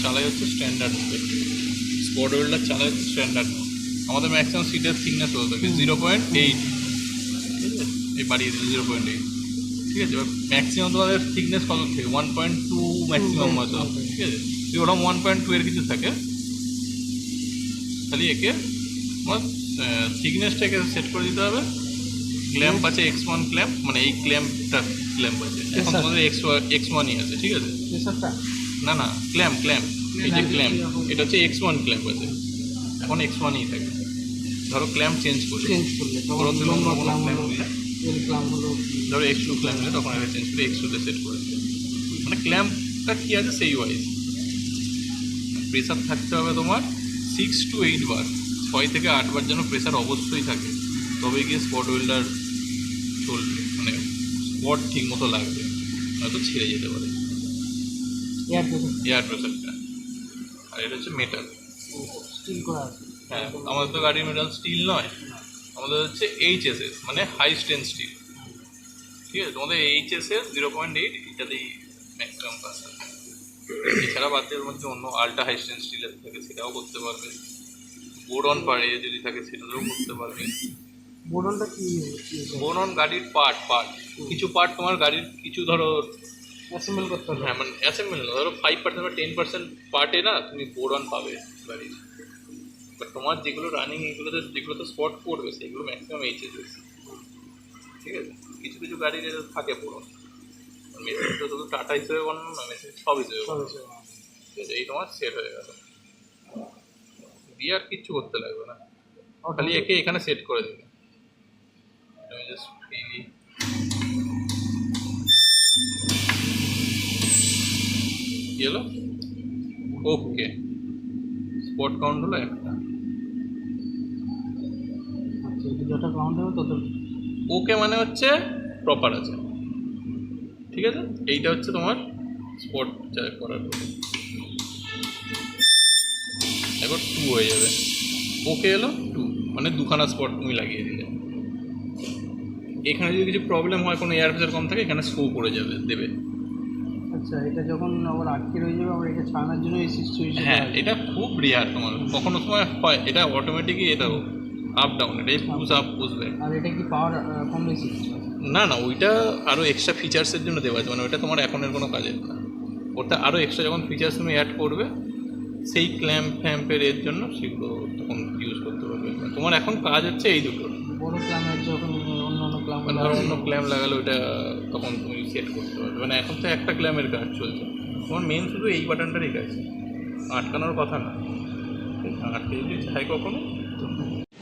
চালাই হচ্ছে standard, spot welder চালাই হচ্ছে স্ট্যান্ডার্ড। আমাদের ম্যাক্সিমাম সিটের থিকনেস হতে থাকে 0.8, ঠিক আছে, এই বাড়িয়ে দিল 0.8, ঠিক আছে। এবার ম্যাক্সিমাম তোমাদের থিকনেস কত থাকে 1.2 ম্যাক্সিমাম হয়তো, ঠিক আছে। যদি ওরকম 1.2 এর কিছু থাকে তাহলে একে তোমার থিকনেসটাকে সেট করে দিতে হবে। ক্ল্যাম্প আছে X1 ক্ল্যাম্প, মানে এই ক্ল্যাম্প আছে, এখন তোমাদের X1ই আছে, ঠিক আছে। না না, ক্ল্যাম্প এই যে ক্ল্যাম্প, এটা হচ্ছে X1 ক্ল্যাম্প আছে, এখন X1ই থাকে। ধরো ক্ল্যাম্প চেঞ্জ করলে ধরো X2 ক্ল্যাম্প নিলে তখন এটা চেঞ্জ করে X2তে সেট করে দিতে, মানে ক্ল্যাম্পটা কী আছে সেই ওয়াইজ। প্রেসার থাকতে হবে তোমার 6 to 8 বার, 6 থেকে 8 বার যেন প্রেসার অবশ্যই থাকে, তবে গিয়ে স্পট ওয়েল্ডার চলবে, মানে স্পট ঠিক মতো লাগবে, হয়তো ছেড়ে যেতে পারে এয়ার প্রেসারটা। আর এটা হচ্ছে মেটাল, হ্যাঁ আমাদের তো গাড়ির মেটাল স্টিল নয়, আমাদের হচ্ছে HSS মানে হাই স্ট্রেন্থ স্টিল, ঠিক আছে। তোমাদের HSS 0.8 এটাতেই ম্যাক্সিমাম কাজ থাকে। এছাড়া বাদের মধ্যে অন্য আল্ট্রা হাই স্ট্রেন্থ স্টিলের থাকে, সেটাও করতে পারবে। বোরন পারে যদি থাকে সেটাতেও করতে পারবে। বোরনটা কি? বোরন গাড়ির পার্ট কিছু পার্ট তোমার গাড়ির কিছু ধরো অ্যাসেম্বল করতে হবে। হ্যাঁ, মানে অ্যাসেম্বল না, ধরো 5% বা 10% পার্টে না তুমি বোরন পাবে গাড়ির, বাট তোমার যেগুলো রানিং যেগুলোতে স্পট পড়বে সেগুলো ম্যাক্সিমাম HSS, ঠিক আছে। কিছু কিছু গাড়ির থাকে বোরন, মেশিন তো শুধু টাটা হিসেবে বানানো না, মেশিন সব হিসেবে বানানো, ঠিক আছে। এই তোমার সেট হয়ে গেল, দিয়ে আর কিচ্ছু করতে লাগবে না, খালি একে এখানে সেট করে দিবে। আমি জাস্ট ফ্রিলি কি হলো, ওকে স্পট কাউন্ট হলো একটা। যত কাউন্ট হবে তত ওকে মানে হচ্ছে প্রপার আছে, ঠিক আছে। এইটা হচ্ছে তোমার স্পট করার পরে এবার 2 হয়ে যাবে, ওকে এলো 2 মানে দুখানা স্পট তুমি লাগিয়ে দিলে। এখানে যদি কিছু প্রবলেম হয়, কোনো এয়ার প্রেসার কম থাকে, এখানে শো করে যাবে দেবে। আচ্ছা, এটা যখন আবার আটকে রয়ে যাবে আবার এটা ছাড়ানোর জন্য এই সুইচ। হ্যাঁ, এটা খুব রেয়ার, তোমার কখনো সময় হয় এটা অটোমেটিকই, এটাও আপ ডাউন, এটাই পুশ আপ পুশ ব্যাক। আর এটা কি পাওয়ার কম বেশি? না না, ওইটা আরও এক্সট্রা ফিচার্সের জন্য দেওয়া আছে, মানে ওইটা তোমার এখনের কোনো কাজের না। ওটা আরও এক্সট্রা যখন ফিচার্স তুমি অ্যাড করবে সেই ফ্যাম্পের এর জন্য সেগুলো তখন ইউজ করতে পারবে। তোমার এখন কাজ হচ্ছে এই দুটো। বড় ক্ল্যামের যখন অন্য ক্ল্যাম মানে ধরো অন্য ক্ল্যাম লাগালে ওইটা তখন তুমি সেট করতে পারবে, মানে এখন তো একটা ক্ল্যামের কাজ চলছে, তোমার মেন শুধু এই বাটনটারই কাজ, আটকানোর কথা না। আটকে যদি চাই কখনো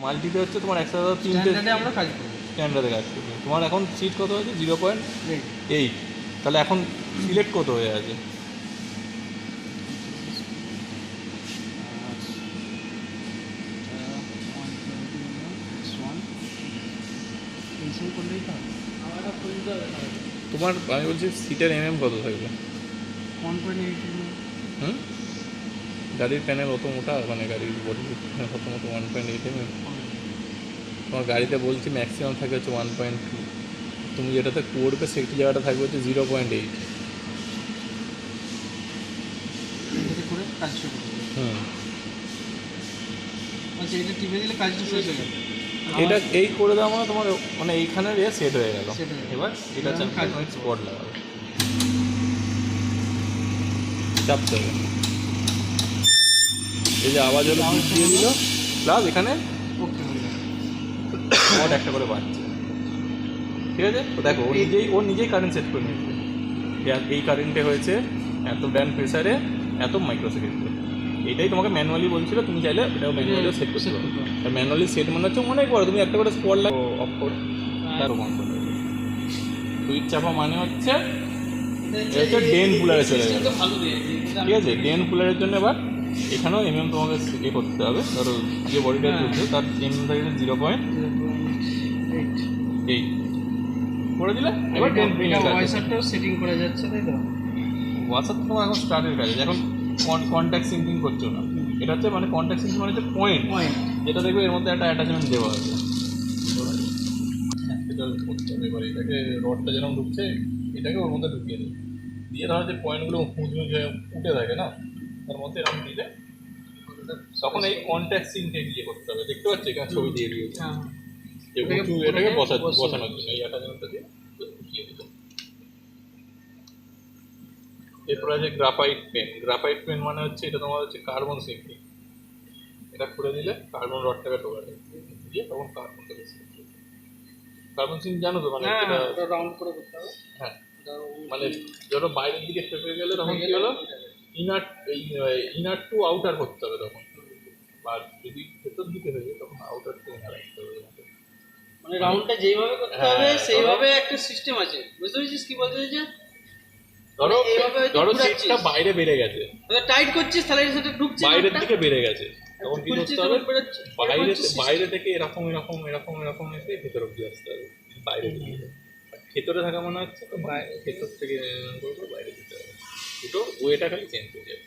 মাল্টিতে হচ্ছে তোমার 103 আমরা কাজ করি, স্ট্যান্ডার্ডে কাজ করবে। তোমার এখন সিট কত হয়েছে 0.8, তাহলে এখন সিলেক্ট কত হয়ে আছে? তোমার আমি বলছি সিটের কত থাকবে? 1.8। হুম, গাড়ির প্যানেল অত মোটা, মানে গাড়ির বডি কত মতো 1.8 তোমার গাড়িতে বলছি ম্যাক্সিমাম থাকবে হচ্ছে 1.2, তুমি যেটাতে করবে সেটি জায়গাটা থাকবে হচ্ছে 0.8। করে কাজ শুরু করবে। আচ্ছা, এটা টিপে দিলে কাজটা শেষ হয়ে গেল। এটা এই করে দেওয়া মানে তোমার মানে এইখানের সেট হয়ে গেল। এবার এটা স্পট লাগাবে, চাপতে হবে, এই যে আওয়াজ হলো দিয়ে দিল, প্লাস এখানে স্পট একটা করে বাড়ছে, ঠিক আছে। তো দেখো ও নিজেই কারেন্ট সেট করে নিচ্ছে, এই কারেন্টে হয়েছে এত ব্যান্ড প্রেসারে এত মাইক্রোসেকেন্ডে। এটাই তোমাকে ম্যানুয়ালি বলছিল, তুমি চাইলে এটাও ম্যানুয়ালিও সেট করতে পারো। আর ম্যানুয়ালি সেট মনে হচ্ছে অনেক বড়, তুমি একটা করে স্পট লাগো অফ করো, তারও বন্ধ করে দেবে। সুইচ চাপা মানে হচ্ছে এটা ডেন কুলারে চলে যাবে, ঠিক আছে। ডেন কুলারের জন্য এবার এখানেও তোমাকে এ করতে হবে। ধরো যে বডিটা চলছে তার থাকে 0.8 করে দিলে এবার ওয়াইসারটাও সেটিং করা যাচ্ছে, তাই তো? ওয়াসার তো তোমার এখন স্টার্টের কাজে, এখন কন্ট্যাক্ট সিঙ্কিং করছো না, এটা হচ্ছে মানে কন্ট্যাক্ট সিঙ্কিং মানে হচ্ছে পয়েন্ট, যেটা দেখবে এর মধ্যে একটা অ্যাটাচমেন্ট দেওয়া আছে, সেটা করতে হবে। এবার এটাকে রডটা যেরকম ঢুকছে এটাকে ওর মধ্যে ঢুকিয়ে দিই, দিয়ে ধরো যে পয়েন্টগুলো উঁচু উঠে থাকে না, তার মধ্যে এরকম দিলে তখন এই কন্ট্যাক্ট সিনকে দিয়ে করতে হবে, দেখতে পাচ্ছি এখানে ছবি দিয়ে দিয়েছে হ্যাঁ যে উঁচু এটাকে বসানোর জন্য এই অ্যাটাচমেন্টটা দিয়ে বসিয়ে দিতে। এরপর আছে গ্রাফাইট পেন। গ্রাফাইট পেন মানে হচ্ছে এটা তোমার হচ্ছে কার্বন সিঙ্কিং। এটা খুলে দিলে কার্বন রডটাকে ঢোকাবে দিয়ে তখন কার্বনটা বেশি কার্বন সিঙ্ক জানো তো, মানে হ্যাঁ এটা ওটা রাউন্ড করে করতে হবে। হ্যাঁ মানে ধরো বাইরের দিকে ফেপে গেলে তখন কি হলো ইনার ইনার টু আউটার করতে হবে তখন, আর যদি ভেতর দিকে হয়ে যায় তখন আউটার টু ইনার রাখতে হবে তোমাকে। মানে রাউন্ডটা যেইভাবে করতে হ্যাঁ, হবে ধরো- সেইভাবে একটা সিস্টেম আছে, বুঝতে পেরেছিস কি বলতে চাইছিস? ধরো এইভাবে হয়তো ধরো ঘোরাচ্ছিস। সিটটা বাইরে বেড়ে গেছে, টাইট করছিস তাহলে সেটা ঢুকছে না বাইরের ওটা। দিকে বেড়ে গেছে, তখন কি খুলছিস করতে হবে তখন বেরোচ্ছে। বাইরে এরকম হচ্ছে বাইরে থেকে এরকম এরকম এরকম এরকম এসে ভেতর অব্দি আসতে হবে বাইরে দিকে। আর ভেতরে থাকা মনে হচ্ছে তো ভেতর থেকে করবো বাইরে দিতে হবে, দুটো ওয়েটা খালি চেঞ্জ হয়ে যাবে।